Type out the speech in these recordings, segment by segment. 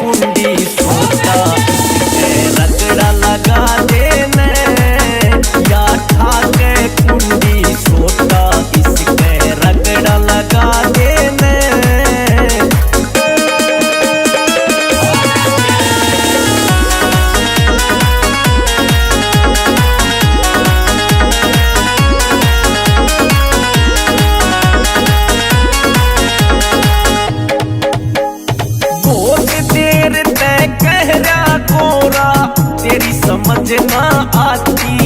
कुंडी सोता रगड़ा लगा देने या ठाके कुंडी सोता इसके रगड़ा लगा देने। तेरी समझ ना आती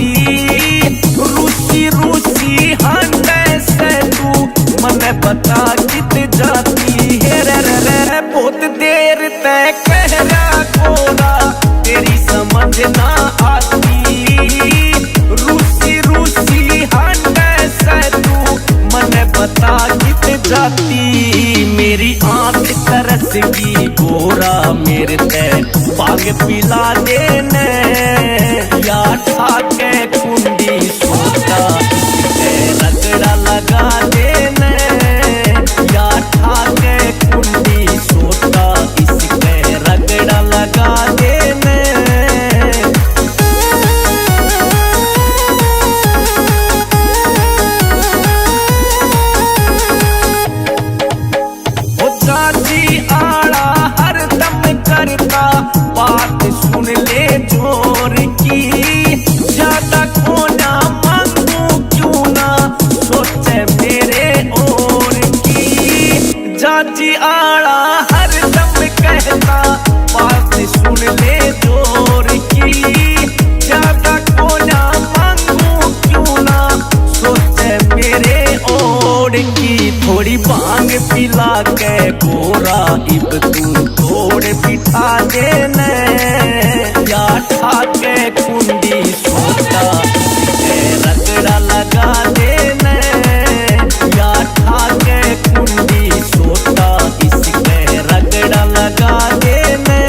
रूसी रूसी हंडे से तू मने बता कित जाती है रे बहुत देर तय कहरा गोरा तेरी समझ ना आती रूसी रूसी हंडे से तू मने बता कित जाती। मेरी आंख तरस गई गोरा मेरे ते पाग पिला देने या ठाके कुंडी सोता रगड़ा लगा देने या ठाके कुंडी सोता इसके रगड़ा लगा देने। आड़ा हर दम करता बात सुन ले जोर की ज्यादा खोना मांगू क्यों ना सोचे मेरे और की। जाजी आड़ा हर दम कहता बात सुन ले जोर की ज्यादा खोना मांगू क्यों ना सोचे मेरे और की। थोड़ी भांग पिला के गोरा इब तू तोड़ बिठा देने या ठाके कुंडी सोता रगड़ा लगा देने या ठाके कुंडी सोता इसके रगड़ा लगा देने।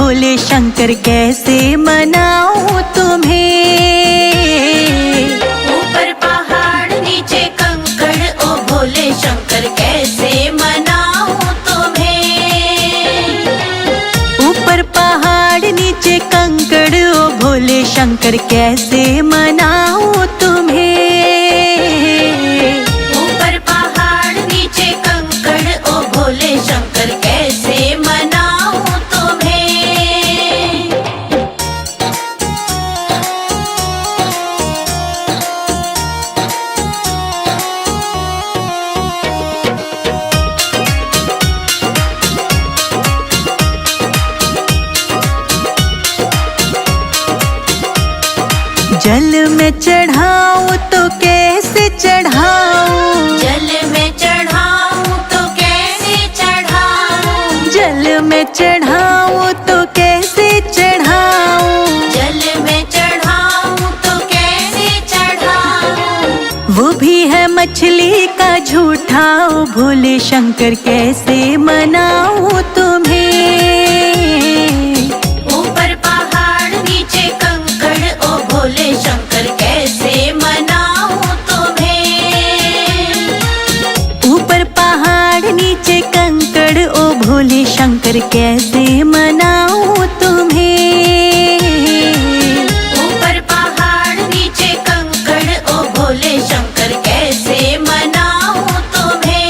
भोले शंकर कैसे मनाऊं तुम्हें। ऊपर पहाड़ नीचे कंकड़ ओ भोले शंकर कैसे मनाऊं तुम्हें। ऊपर पहाड़ नीचे कंकड़ ओ भोले शंकर कैसे मनाऊं तुम्हें। ऊपर पहाड़ नीचे कंकड़ ओ भोले शंकर कैसे मनाऊं तुम्हें। जल में चढ़ाऊं तो कैसे चढ़ाऊं। जल में चढ़ाऊं तो कैसे चढ़ाऊं। जल में चढ़ाऊं तो कैसे चढ़ाऊं। जल में चढ़ाऊं तो कैसे चढ़ाऊं। वो भी है मछली का झूठा ओ भोले शंकर कैसे मनाऊं तुम्हें। ऊपर पहाड़ नीचे कंकड़ ओ भोले शंकर कैसे मनाऊं तुम्हें। ऊपर पहाड़ नीचे कंकड़ ओ भोले शंकर कैसे मनाऊं तुम्हें। ऊपर पहाड़ नीचे कंकड़ ओ भोले शंकर कैसे मनाऊं तुम्हें।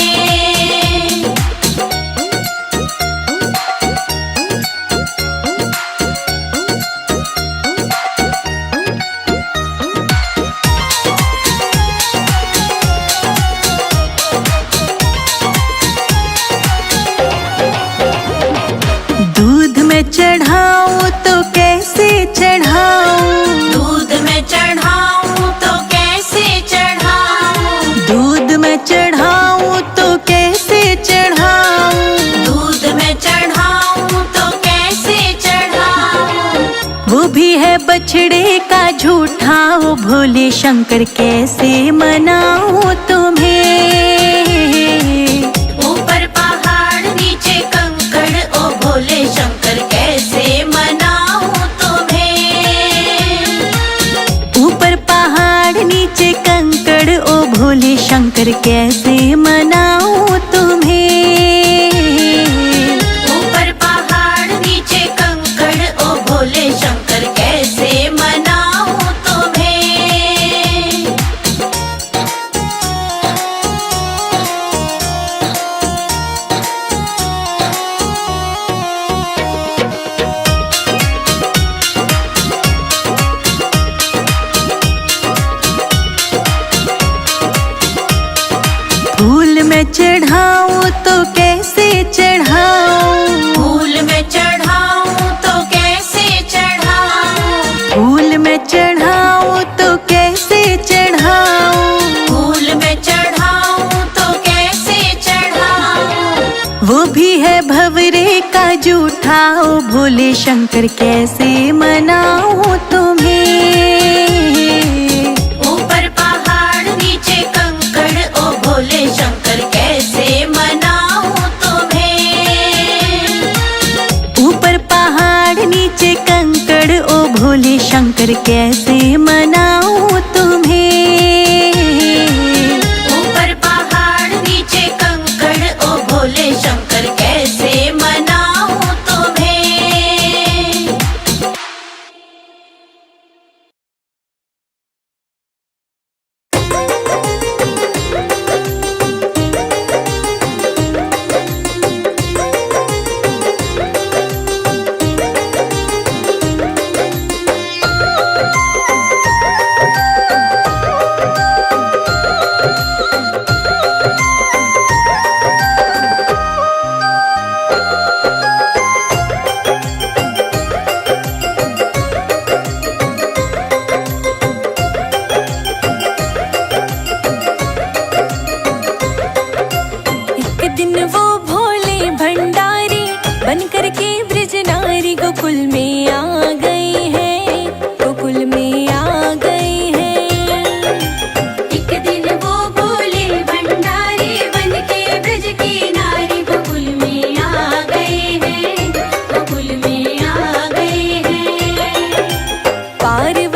दूध में चढ़ाऊं तो कैसे चढ़ाऊं। दूध में चढ़ाऊं तो कैसे चढ़ाऊं। दूध में चढ़ाऊं तो कैसे चढ़ाऊं। दूध में चढ़ाऊं तो कैसे चढ़ाऊं। वो भी है बछड़े का झूठा ओ भोले शंकर कैसे मनाऊं तुम्हें। ऊपर पहाड़ नीचे कंकड़ ओ भोले शंकर कैसे मनाऊं तुम्हें। ऊपर पहाड़ नीचे कंकड़ ओ भोले शंकर कैसे मनाऊं तुम्हें। ऊपर पहाड़ नीचे कंकड़ ओ भोले शंकर कैसे मनाऊं तुम्हें। फूल में चढ़ाऊं तो कैसे चढ़ाऊं। फूल में चढ़ाऊं तो कैसे चढ़ाऊं। फूल में चढ़ाऊं तो कैसे चढ़ाऊं। फूल में चढ़ाऊं तो कैसे चढ़ाऊं। वो भी है भंवरे का झूठा ओ भोले शंकर कैसे मनाऊं तुम्हें। ऊपर पहाड़ नीचे कंकड़ ओ भोले शंकर कैसे मनाऊं तुम्हें। ऊपर पहाड़ नीचे कंकड़ ओ भोले शंकर कैसे मनाऊं तुम्हें। ऊपर पहाड़ नीचे कंकड़ ओ भोले शंकर कैसे मनाऊं तुम्हें।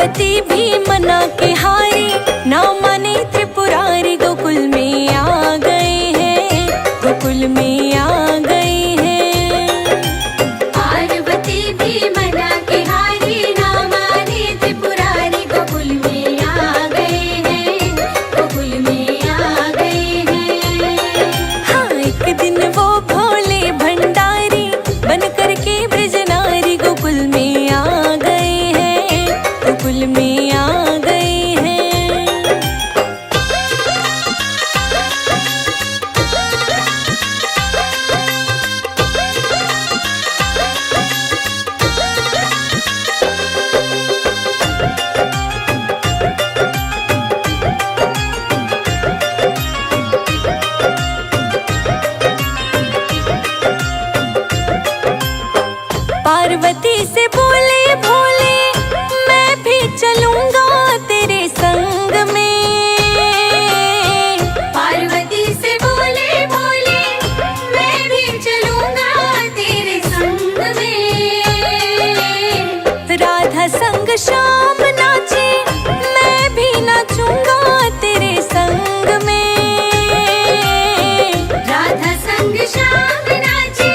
पार्वती भी मना के हारी, ना माने त्रिपुरारी, गोकुल में आ गए हैं, गोकुल में आ गए हैं। पार्वती भी मना के हारी, ना माने त्रिपुरारी, गोकुल में आ गए हैं, गोकुल में आ गए हैं। हाँ, एक दिन वो भोले भंडारी बन करके ब्रज नारी, गोकुल में आ गए हैं, गोकुल में आ गए हैं। पार्वती से बोले भोले, मैं भी चलूंगा तेरे संग में। पार्वती से बोले भोले, मैं भी चलूंगा तेरे संग में। राधा संग श्याम नाचे, मैं भी नाचूंगा तेरे संग में। राधा संग श्याम नाचे,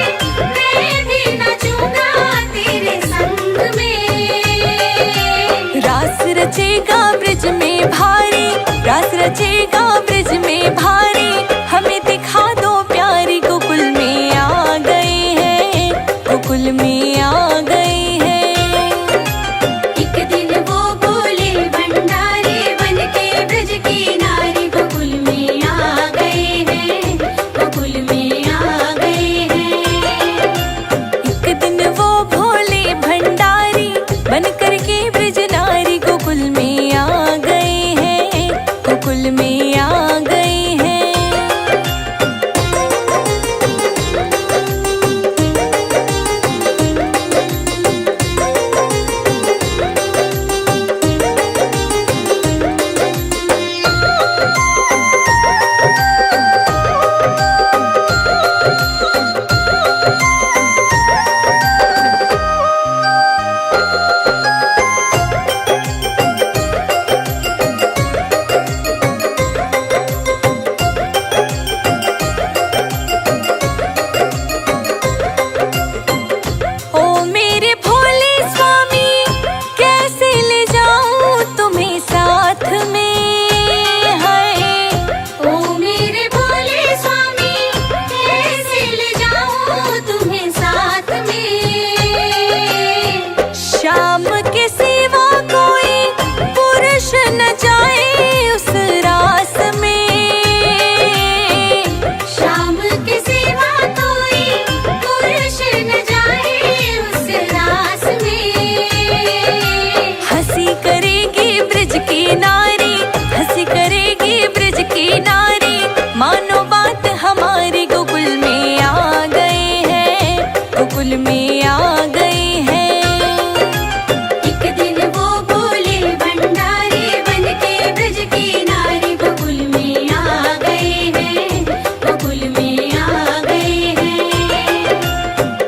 मैं भी नाचूंगा तेरे संग में। रास रचेगा ब्रज में भारी, रास रचेगा ब्रज में भारी, हमें दिखा दो प्यारी, गोकुल में आ गए हैं, गोकुल में आ गए हैं। एक दिन वो भोले भंडारी बन के ब्रज की नारी, गोकुल में आ गए हैं, गोकुल में आ गए हैं। एक दिन वो भोले भंडारी बन करके ब्रज नारी, गोकुल में आ गए हैं, गोकुल में आ गए हैं। ओ मेरे भोले स्वामी, कैसे ले जाऊं तुम्हें साथ में है। ओ मेरे भोले स्वामी, कैसे ले जाऊं तुम्हें साथ में। शाम के सिवा कोई पुरुष न जाए उस रास में। शाम के सिवा कोई पुरुष न जाए उस रास में। हंसी करेगी ब्रज की नारी, हंसी करेगी ब्रज की नारी, मानो बात हमारी, गोकुल में आ गए हैं, गोकुल में आ गए हैं। एक दिन वो भोले भंडारी बन के ब्रज की नारी, गोकुल में आ गए हैं, गोकुल में आ गए हैं।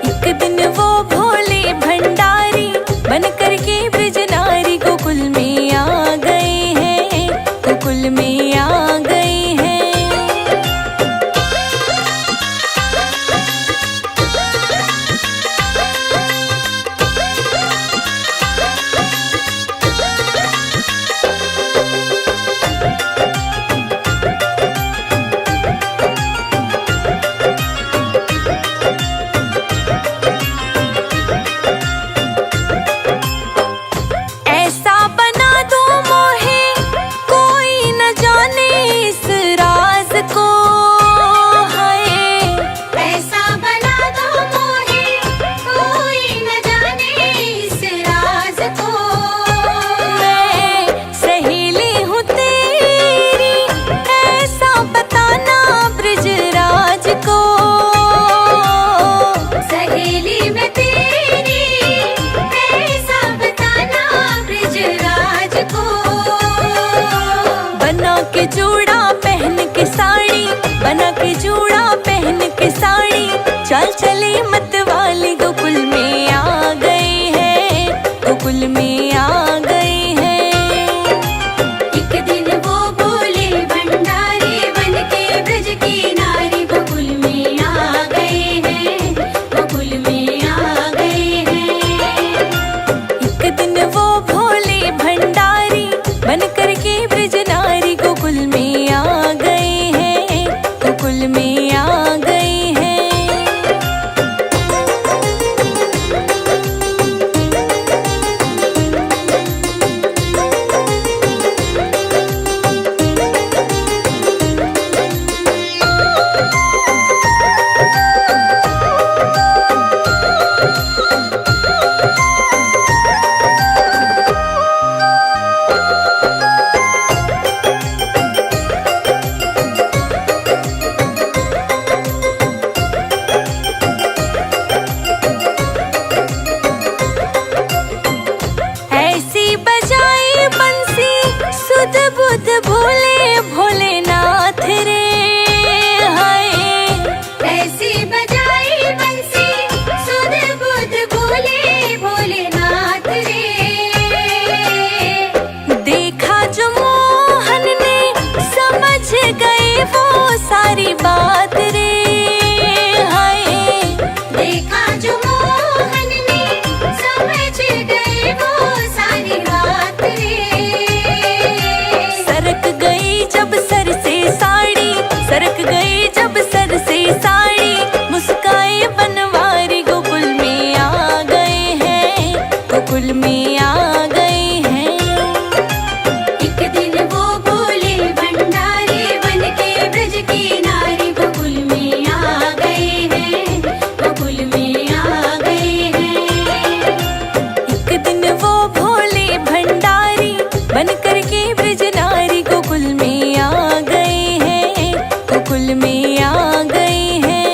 एक दिन वो भोले भंडारी बन करके ब्रज नारी, गोकुल में आ गए हैं, गोकुल में आ गए हैं। ऐसा बना दो मोहे, कोई न जाने इस राज को है। ऐसा बना दो मोहे, कोई न जाने इस राज को। मैं सहेली हूँ तेरी, ऐसा बताना ब्रजराज को। सहेली में तेरी, ऐसा बताना ब्रजराज को। बना के जूड़ा पहन के साड़ी, बना के जूड़ा पहन के साड़ी, चल चले मत वाली, गोकुल में आ गए हैं, गोकुल में आ गए हैं। बात रे, हाय देखा जो मोहन ने समझ गए वो सारी बात रे। सरक गई जब सर से साड़ी, सरक गई जब सर से साड़ी, मुस्काए बनवारी गोकुल में आ गए हैं, गोकुल में आ गए हैं। एक दिन वो भोले भंडारी बनके ब्रज की नारी गोकुल में आ गए हैं, गोकुल में आ गए हैं। एक दिन वो भोले भंडारी बन करके ब्रज नारी गोकुल में आ गए हैं, गोकुल में आ गए हैं।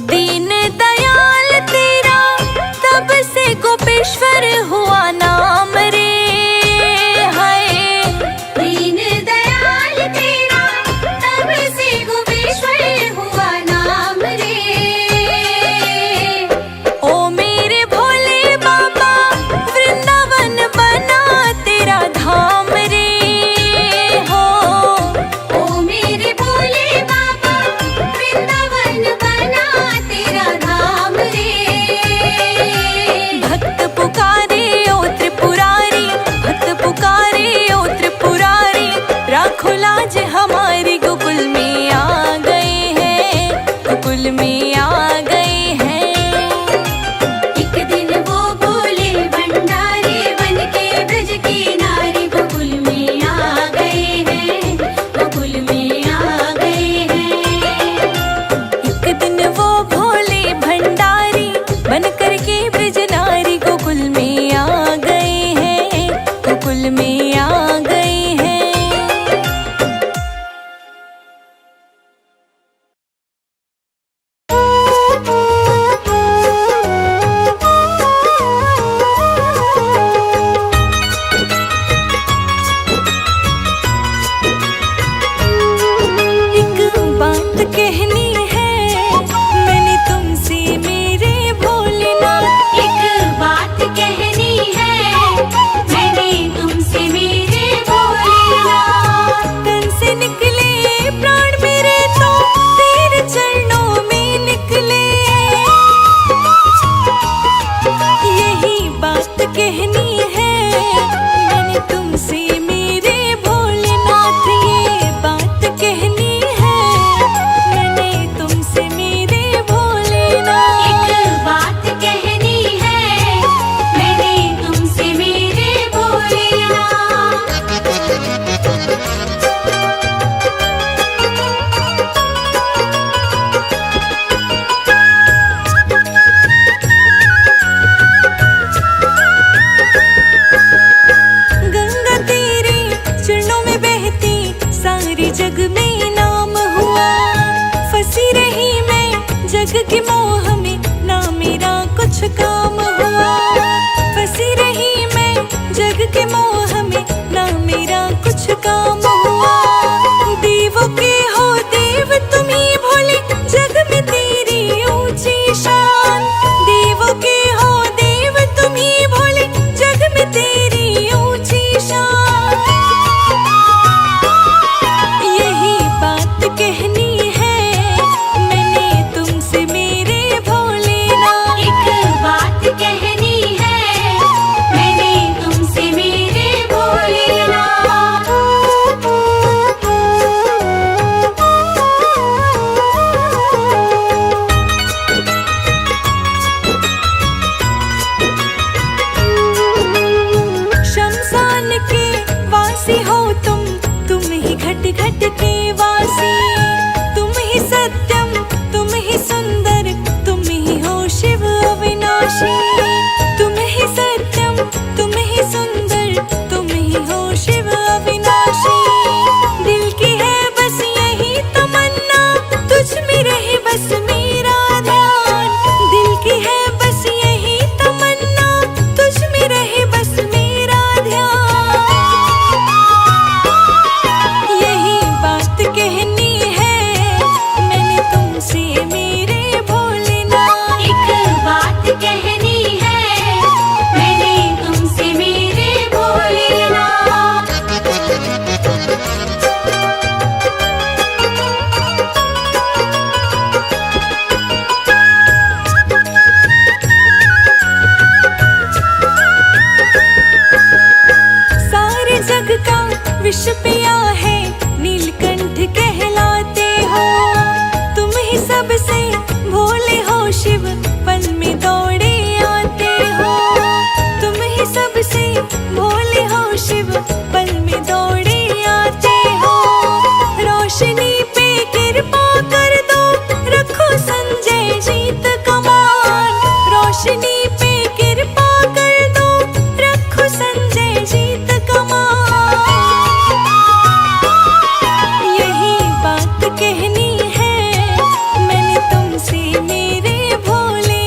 दीन दयाल तेरा तब से गोपेश्वर हुआ नाम रे, हाय दीन दयाल तेरा तब से गोपेश्वर हुआ नाम रे। ओ मेरे भोले बाबा वृंदावन बना तेरा धाम रे, हो ओ मेरे भोले बाबा वृंदावन बना तेरा धाम रे। भक्त पुकारे ओ त्रिपुरारी, भक्त पुकारे ओ त्रिपुरारी, राखो लाज हमारी गोकुल में आ गए हैं, गोकुल में आ गए हैं। एक दिन वो भोले भंडारी बनके ब्रज की नारी गोकुल में आ गए हैं, गोकुल में आ गए हैं। एक दिन वो भोले भंडारी बन करके ब्रज नारी गोकुल में आ गए हैं, गोकुल में आ गए हैं। एक बात कहनी है मैंने तुमसे मेरे भोलेनाथ, एक बात कहनी है मैंने तुमसे मेरे भोलेनाथ। तन से निकले प्राण मेरे तो तेरे चरणों में निकले। यही बात कहनी है मैंने तुमसे मेरे भोलेनाथ, ये बात कहनी है मैंने तुमसे मेरे भोलेनाथ। एक बात कहनी है मैंने तुमसे मेरे भोलेनाथ। गंगा तेरे चरणों में बहती सारी जग में नाम हुआ, फंसी रही मैं जग के मोह में ना मेरा कुछ काम हुआ। फंसी रही मैं जग के मोह में ना मेरा कुछ काम हुआ। देवों के हो देव तुम ही भोले, जग में तेरी ऊंची शान। देवों के हो देव तुम ही भोले, जग में तेरी ऊंची शान। यही बात कहनी है मैंने तुमसे मेरे भोलेनाथ। एक बात कहनी है मैंने तुमसे मेरे भोलेनाथ। तुमसे मेरे भोलेनाथ। एक बात कहनी है मैंने तुमसे मेरे भोलेनाथ। सारे जग का विष पिया है नीलकंठ कहलाते हो। तुम ही सबसे भोले हो शिव पल में दौड़े आते हो। तुम ही सबसे भोले हो शिव पल में दौड़े आते हो। रोशनी पे कृपा कर दो रखो संजय जीत कमान। रोशनी पे कृपा कर दो रखो संजय जीत कमान। यही बात कहनी है मैंने तुमसे मेरे भोलेनाथ।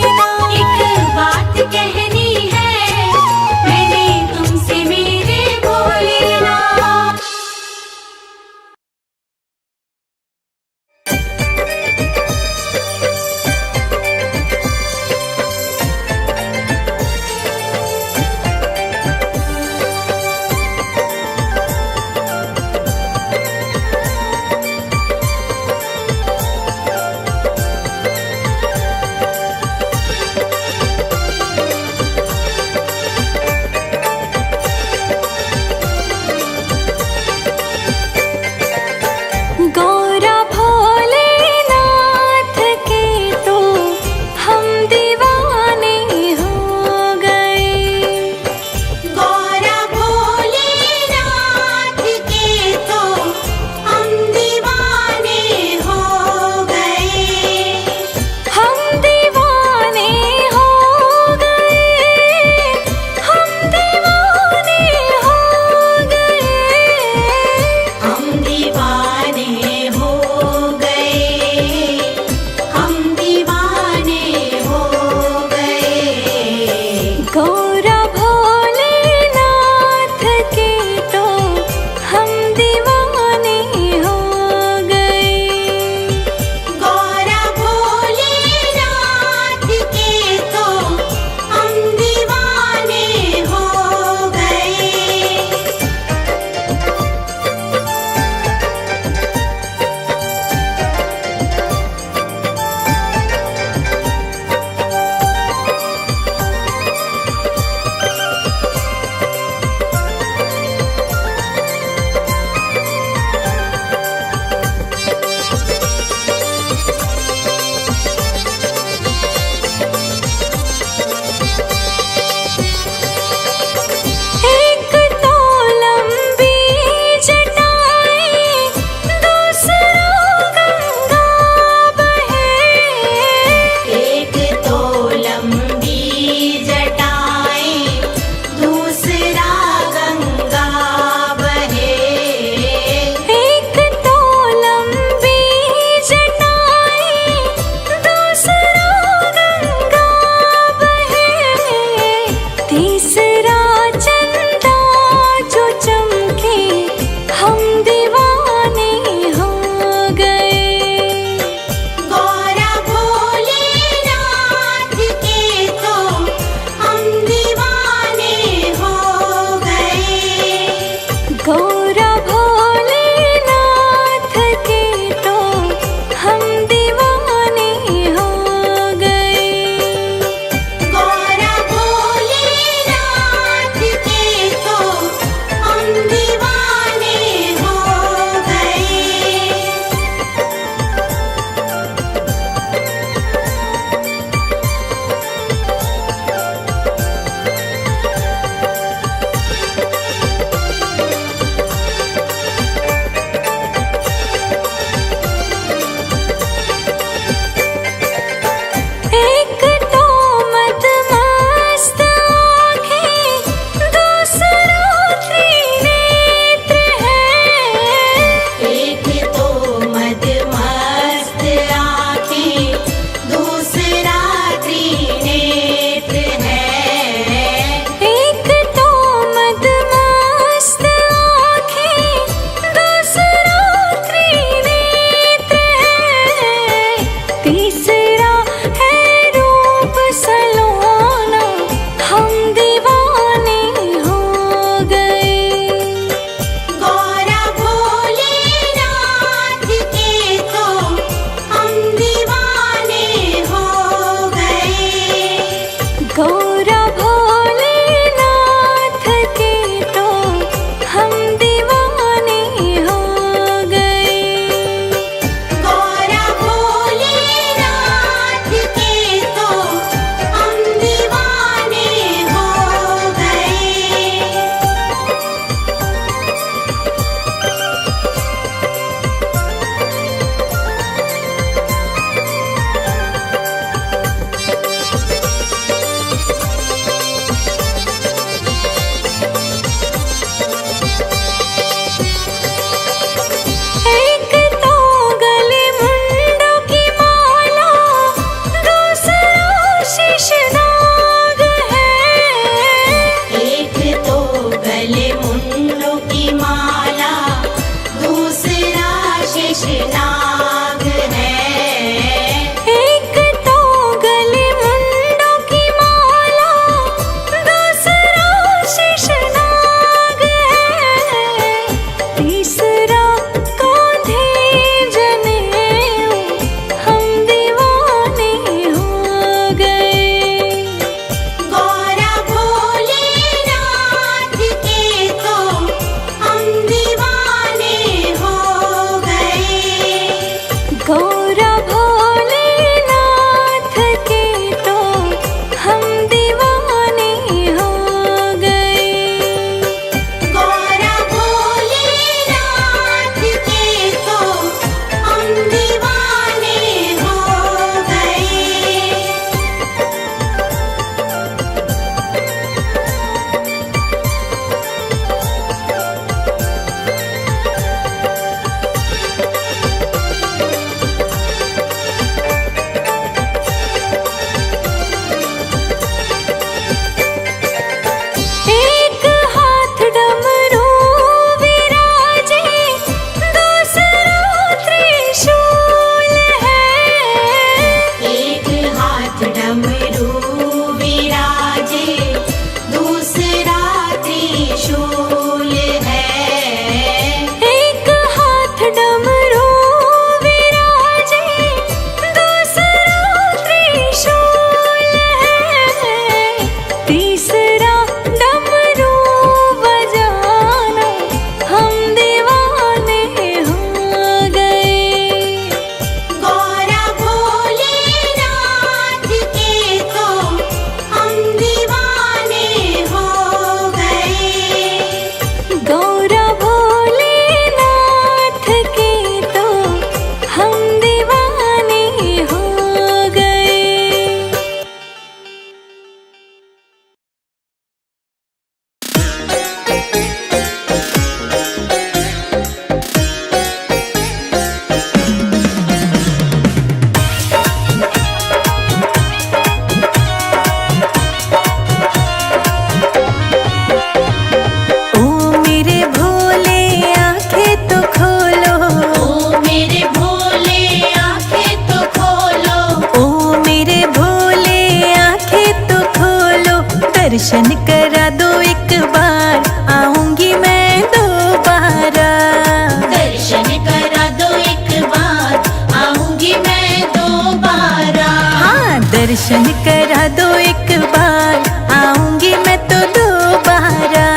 दर्शन करा दो एक बार, आऊंगी मैं तो दोबारा।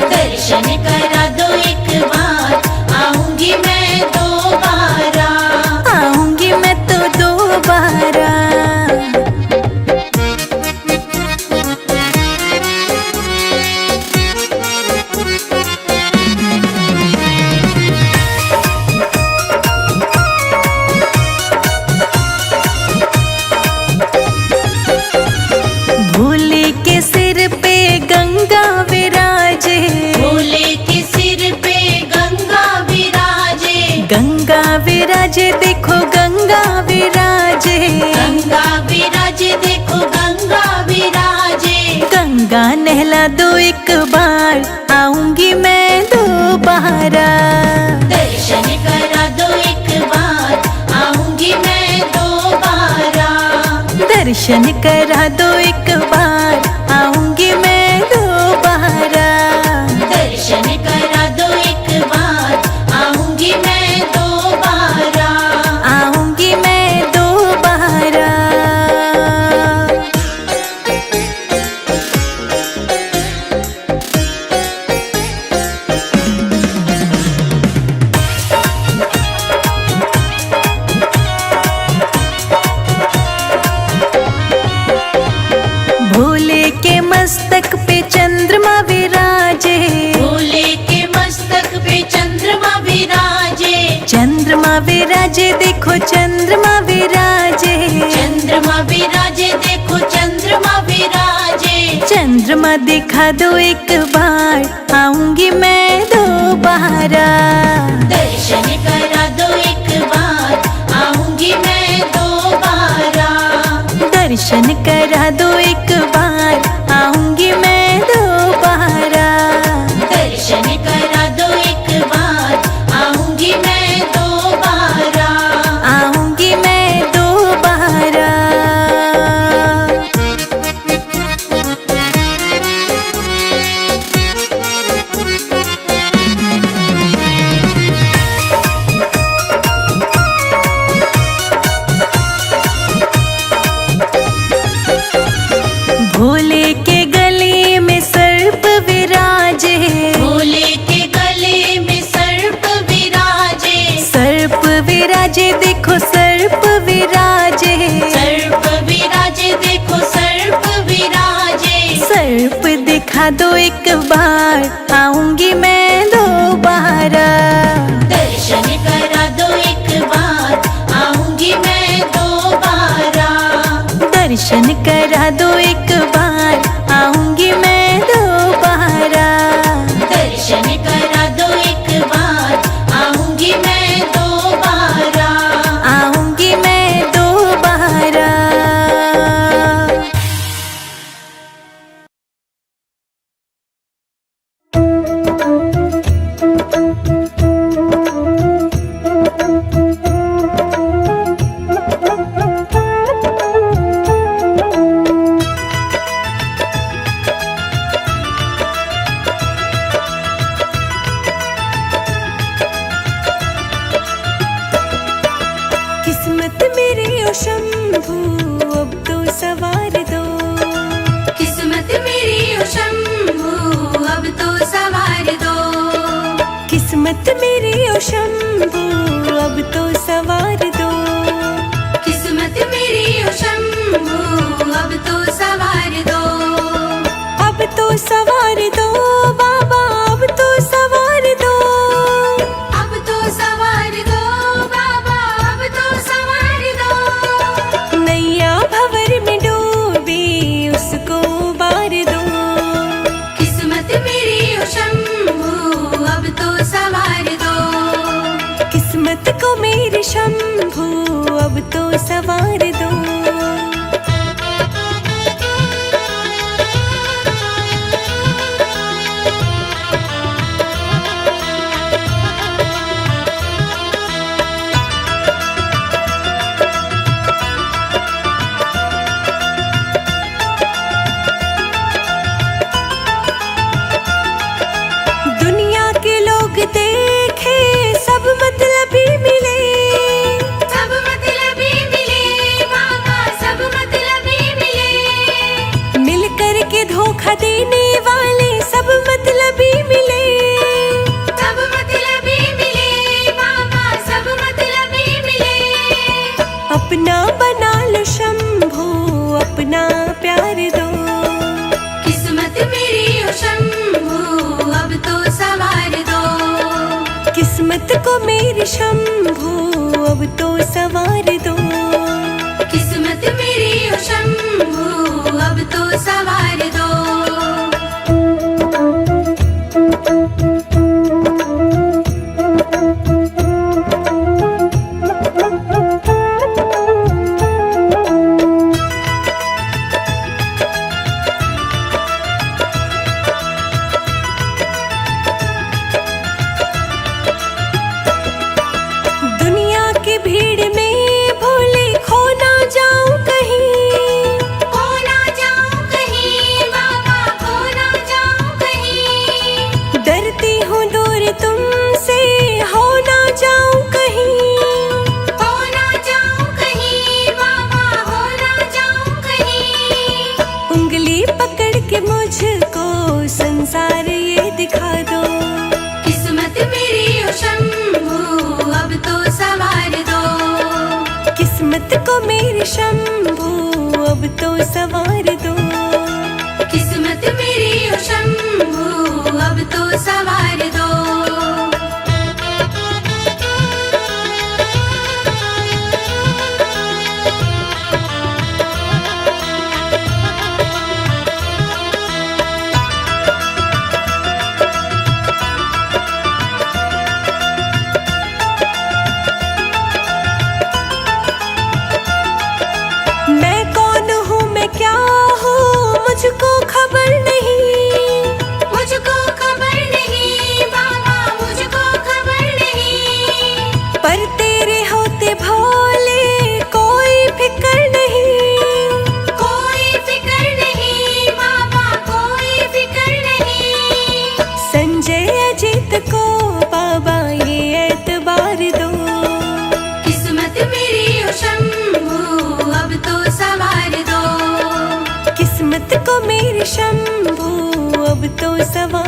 दर्शन करा दो एक बार, आऊंगी मैं दोबारा। आऊंगी मैं तो दोबारा। भोले के सिर पे गंगा विराजे, भोले के सिर पे गंगा विराजे। गंगा विराजे देखो गंगा विराजे। गंगा विराजे देखो गंगा विराजे। गंगा नहला दो एक बार, आऊंगी मैं दोबारा। दर्शन करा दो एक बार, आऊंगी मैं दोबारा। दर्शन करा दो एक बार, आऊंगी मैं दोबारा। दर्शन करा दो एक बार, आऊंगी मैं दोबारा। आऊंगी मैं दोबारा। भोले के मस्तक पे चंद्रमा विराजे। भोले के मस्तक पे चंद्रमा विराजे। चंद्रमा विराजे देखो चंद्रमा विराजे। चंद्रमा विराजे देखो चंद्रमा विराजे। चंद्रमा दिखा दो एक बार, आऊंगी मैं दोबारा। दर्शन करा दो एक बार, आऊंगी मैं दोबारा। दर्शन करा दो एक बार, आऊंगी मैं दोबारा। दर्शन करा दो एक बार, आऊंगी मैं दोबारा। आऊंगी मैं दोबारा। भोले के गले में सर्प विराजे। भोले के गले में सर्प विराजे। सर्प विराजे देखो सर्प विराजे। सर्प विराजे देखो सर्प विराजे। सर्प दिखा दो एक बार, आऊंगी मैं दोबारा। दर्शन करा दो एक बार, आऊंगी मैं दोबारा। दर्शन करा दो एक बार, आऊंगी मैं दोबारा। दर्शन करा दो एक बार, आऊंगी मैं दोबारा। आऊंगी मैं दोबारा। किस्मत मेरी ओ शंभू अब तो सवार दो। किस्मत मेरी ओ शंभू अब तो सवार दो। किस्मत मेरी ओ शंभू अब तो सवार दो। किस्मत मेरी ओ शंभू अब तो सवार दो। अब तो सवार दो बाबा, अब तो सवार दो। अब तो सवार दो बाबा, अब तो सवार दो। नैया भंवर में डूबी उसको उबार दो। किस्मत मेरी ओ शंभू अब तो सवार दो। किस्मत को मेरे शंभू अब तो सवार दो। लो शंभो अपना प्यार दो। किस्मत मेरी ओ शंभू अब तो सवार दो। किस्मत को मेरी शंभो अब तो सवार दो। किस्मत मेरी ओ शंभू अब तो सवार दो। दुनिया की भीड़ में भोले खो ना जाऊं कहीं। खो ना जाऊं कहीं बाबा, खो ना जाऊं कहीं। डरती हूँ दूर तुमसे हो ना जाऊं कहीं। हो ना जाऊं कहीं बाबा, हो ना जाऊं कहीं। उंगली पकड़ के मुझको संसार ये दिखा दो। किस्मत मेरी ओ शंभू अब तो सवार दो। किस्मत को मेरी शंभो अब तो सवार दो। किस्मत मेरी ओ शंभू अब तो सवार दो। मैं कौन हूँ मैं क्या हूँ मुझको खबर नहीं। मुझको खबर नहीं बाबा, मुझको खबर नहीं। पर तेरे होते भोले कोई फिक्र नहीं। कोई फिक्र नहीं बाबा, कोई फिक्र नहीं। संजय अजीत को बाबा ये एतबार दो। किस्मत मेरी ओ शंभू अब तो सवार दो। किस्मत को मेरी शंभो अब तो सवार